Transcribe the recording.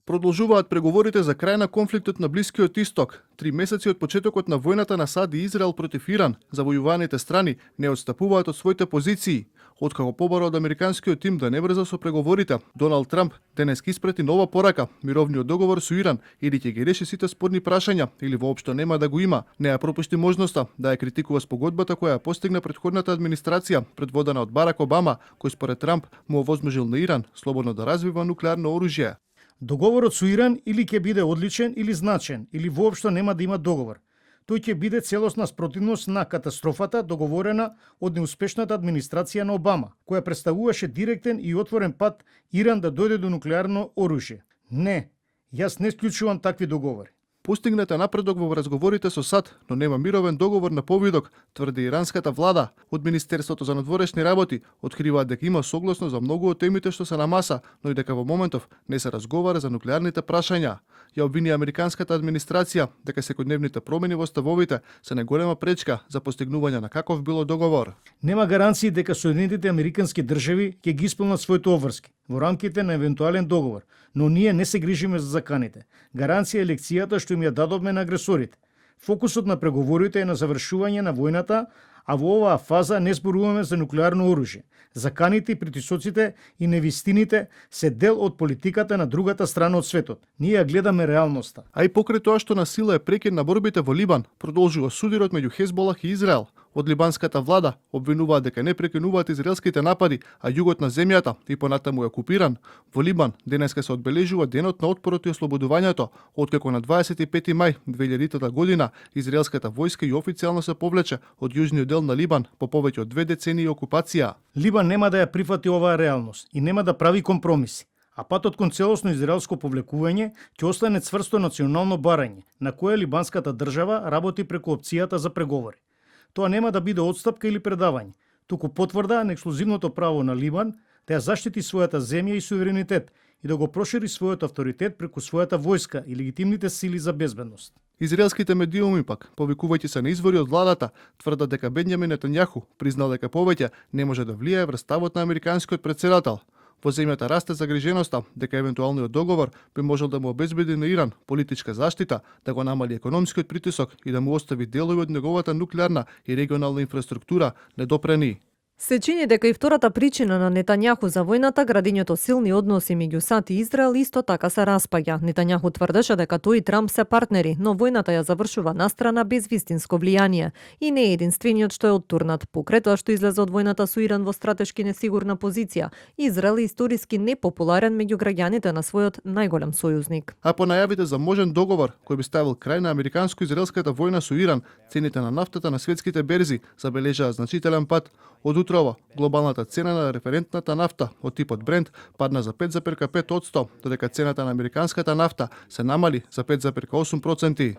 Продолжуваат преговорите за крај на конфликтот на Блискиот Исток. 3 месеци од почетокот на војната на САД и Израел против Иран, завојуваните страни не отстапуваат од своите позиции. Откако побара од американскиот тим да не брза со преговорите, Доналд Трамп денеска испрати нова порака: мировниот договор со Иран или ќе ги реши сите спорни прашања, или воопшто нема да го има. Не ја пропушти можноста да ја критикува спогодбата која ја постигна претходната администрација, предводена од Барак Обама, кој според Трамп му овозможил на Иран слободно да развива нуклеарно оружје. Договорот со Иран или ќе биде одличен или значен, или воопшто нема да има договор. Тој ќе биде целосна спротивност на катастрофата договорена од неуспешната администрација на Обама, која представуваше директен и отворен пат Иран да дојде до нуклеарно оружје. Не, јас не склучувам такви договори. Постигнат е напредок во разговорите со САД, но нема мировен договор на повидок, тврди иранската влада. Од Министерството за надворешни работи откриваат дека има согласно за многу од темите што се на маса, но и дека во моментов не се разговара за нуклеарните прашања. Ја обвини американската администрација дека секојдневните промени во ставовите се најголема пречка за постигнување на каков било договор. Нема гаранции дека Соединетите Американски држави ќе ги исполнат своите обврски во рамките на евентуален договор, но ние не се грижиме за заканите. Гаранција е лекцијата што им ја дадовме на агресорите. Фокусот на преговорите е на завршување на војната, а во оваа фаза не зборуваме за нуклеарно оружје. Заканите и притисоците и невистините се дел од политиката на другата страна од светот. Ние ја гледаме реалноста. А и покрај тоа што насила е прекин на борбите во Либан, продолжува судирот меѓу Хезболах и Израел. Од либанската влада обвинуваат дека не прекинуваат израелските напади, а југот на земјата и понатаму е окупиран. Во Либан денеска се одбележува денот на отпорот и ослободувањето, откако на 25 мај 2000 година израелската војска и официјално се повлече од јужниот дел на Либан по повеќе од 2 децении окупација. Либан нема да ја прифати оваа реалност и нема да прави компромиси. А патот кон целосно израелско повлекување ќе остане цврсто национално барање, на кое либанската држава работи преку опцијата за преговори. Тоа нема да биде отстапка или предавање, туку потврда на ексклузивното право на Либан да ја заштити својата земја и суверенитет и да го прошири својот авторитет преку својата војска и легитимните сили за безбедност. Израелските медиуми пак, повикувајќи се на извори од владата, тврдат дека Бенјамин Нетањаху признал дека повеќе не може да влијае врз ставот на американскиот претседател. Во земјата расте загриженоста дека евентуалниот договор би можел да му обезбеди на Иран политичка заштита, да го намали економскиот притисок и да му остави делови од неговата нуклеарна и регионална инфраструктура недопрени. Се чини дека и втората причина на Нетањаху за војната, градењето силни односи меѓу САД и Израел, исто така се распаѓа. Нетањаху тврдеше дека тој и Трамп се партнери, но војната ја завршува настрана без вистинско влијание и не е единствениот што е оттурнат. Покрај тоа што излезе од војната со Иран во стратешки несигурна позиција, Израел е историски непопуларен меѓу граѓаните на својот најголем сојузник. А по најавите за можен договор кој би ставил крај на американско-израелската војна со Иран, цените на нафтата на светските берзи забележаа значителен пад. Од утрово, глобалната цена на референтната нафта од типот Брент падна за 5,5%, додека цената на американската нафта се намали за 5,8%.